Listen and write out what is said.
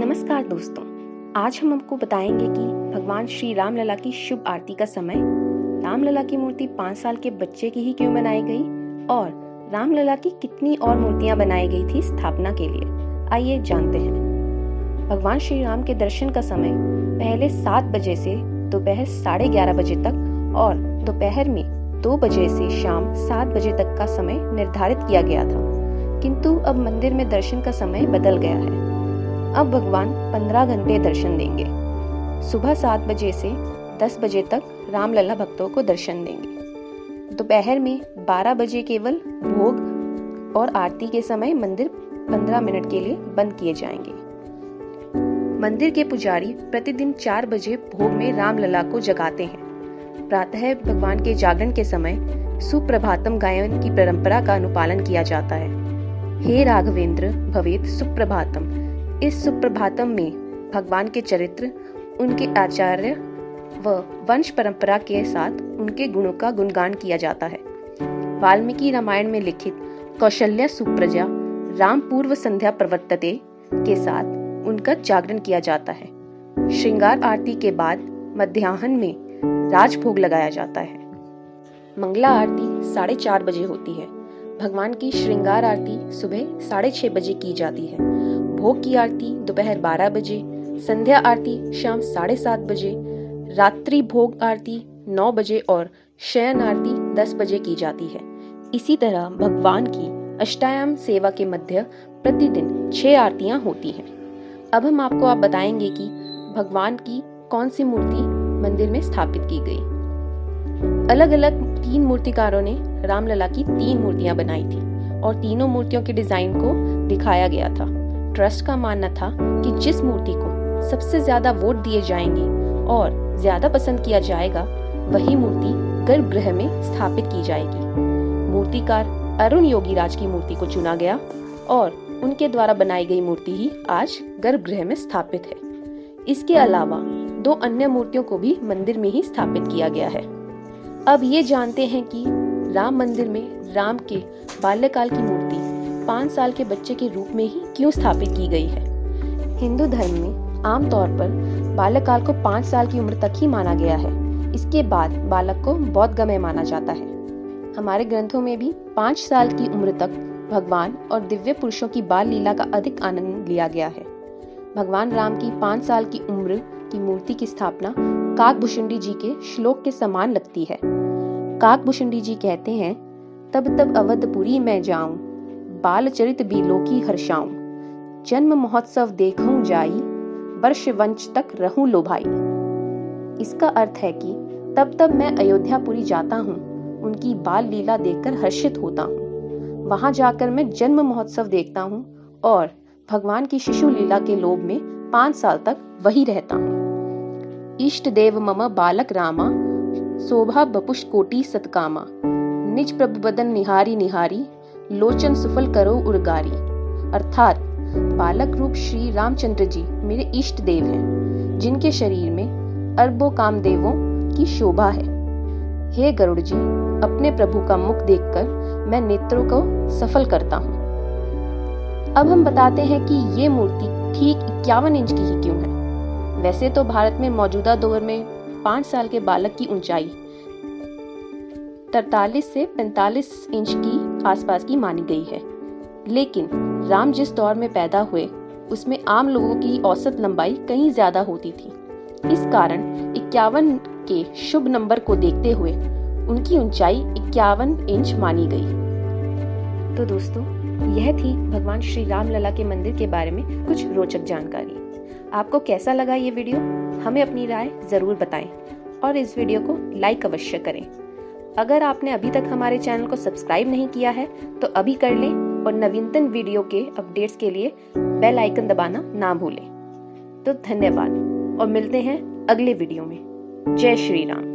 नमस्कार दोस्तों, आज हम आपको बताएंगे कि भगवान श्री राम लला की शुभ आरती का समय, रामलला की मूर्ति 5 साल के बच्चे की ही क्यों बनाई गई और रामलला की कितनी और मूर्तियां बनाई गई थी स्थापना के लिए। आइए जानते हैं। भगवान श्री राम के दर्शन का समय पहले 7 बजे से दोपहर 11:30 बजे तक और दोपहर में 2 बजे से शाम 7 बजे तक का समय निर्धारित किया गया था, किंतु अब मंदिर में दर्शन का समय बदल गया है। अब भगवान 15 घंटे दर्शन देंगे। सुबह 7 बजे से 10 बजे तक रामलला भक्तों को दर्शन देंगे। दोपहर में 12 बजे केवल भोग और आरती के समय मंदिर 15 मिनट के लिए बंद किए जाएंगे। मंदिर के पुजारी प्रतिदिन 4 बजे भोग में रामलला को जगाते हैं। प्रातः भगवान के जागरण के समय सुप्रभातम गायन की परंपरा का अनुपालन किया जाता है। हे राघवेंद्र भवेत सुप्रभातम। इस सुप्रभातम में भगवान के चरित्र, उनके आचार्य व वंश परंपरा के साथ उनके गुणों का गुणगान किया जाता है। वाल्मीकि रामायण में लिखित कौशल्या सुप्रजा राम पूर्व संध्या प्रवर्तते के साथ उनका जागरण किया जाता है। श्रृंगार आरती के बाद मध्याह्न में राजभोग लगाया जाता है। मंगला आरती 4:30 बजे होती है। भगवान की श्रृंगार आरती सुबह 6:30 बजे की जाती है। भोग की आरती दोपहर 12 बजे, संध्या आरती शाम 7:30 बजे, रात्रि भोग आरती 9 बजे और शयन आरती 10 बजे की जाती है। इसी तरह भगवान की अष्टायाम सेवा के मध्य प्रतिदिन 6 आरतियां होती हैं। अब हम आपको बताएंगे कि भगवान की कौन सी मूर्ति मंदिर में स्थापित की गई। अलग अलग 3 मूर्तिकारों ने रामलला की 3 मूर्तियां बनाई थी और तीनों मूर्तियों के डिजाइन को दिखाया गया था। ट्रस्ट का मानना था कि जिस मूर्ति को सबसे ज्यादा वोट दिए जाएंगे और ज्यादा पसंद किया जाएगा, वही मूर्ति गर्भगृह में स्थापित की जाएगी। मूर्तिकार अरुण योगीराज की मूर्ति को चुना गया और उनके द्वारा बनाई गई मूर्ति ही आज गर्भगृह में स्थापित है। इसके अलावा 2 अन्य मूर्तियों को भी मंदिर में ही स्थापित किया गया है। अब ये जानते हैं कि राम मंदिर में राम के बाल्यकाल की मूर्ति 5 साल के बच्चे के रूप में ही क्यों स्थापित की गई है। हिंदू धर्म में आमतौर पर बाल्यकाल को 5 साल की उम्र तक ही माना गया है। इसके बाद बालक को बोधगम्य माना जाता है। हमारे ग्रंथों में भी 5 साल की उम्र तक भगवान और दिव्य पुरुषों की बाल लीला का अधिक आनंद लिया गया है। भगवान राम की 5 साल की उम्र की मूर्ति की स्थापना काकभूषुंडी जी के श्लोक के समान लगती है। काकभूषुंडी जी कहते हैं, तब तब अवधपुरी मैं जाऊं, बाल चरित बिलोकी हर्षाऊं, जन्म महोत्सव देखूं जाई, वर्ष वंश तक रहूं लोभाई। इसका अर्थ है कि तब तब मैं अयोध्यापुरी जाता हूँ, उनकी बाल लीला देखकर हर्षित होता हूँ। वहां जाकर मैं जन्म महोत्सव देखता हूँ और भगवान की शिशु लीला के लोभ में 5 साल तक वही रहता हूँ। इष्ट देव मम बालक रामा, शोभा बपुष कोटि सतकामा, निज प्रभु बदन निहारी निहारी, लोचन सुफल करो उर्गारी। अर्थात बालक रूप श्री रामचंद्र जी मेरे इष्ट देव हैं, जिनके शरीर में अरबों कामदेवों की शोभा है। हे गरुड़ जी, अपने प्रभु का मुख देखकर मैं नेत्रों को सफल करता हूँ। अब हम बताते हैं कि ये मूर्ति ठीक 51 इंच की ही क्यों है। वैसे तो भारत में मौजूदा दौर में 5 साल के बालक की ऊंचाई 43 से 45 इंच की आसपास की मानी गई है, लेकिन राम जिस दौर में पैदा हुए उसमें आम लोगों की औसत लंबाई कहीं ज्यादा होती थी। इस कारण 51 के शुभ नंबर को देखते हुए उनकी ऊंचाई 51 इंच मानी गई। तो दोस्तों, यह थी भगवान श्री रामलला के मंदिर के बारे में कुछ रोचक जानकारी। आपको कैसा लगा ये वीडियो? हमें अपनी राय जरूर बताएं और इस वीडियो को लाइक अवश्य करें। अगर आपने अभी तक हमारे चैनल को सब्सक्राइब नहीं किया है तो अभी कर लें और नवीनतम वीडियो के अपडेट्स के लिए बेल आइकन दबाना ना भूलें। तो धन्यवाद और मिलते हैं अगले वीडियो में। जय श्री राम।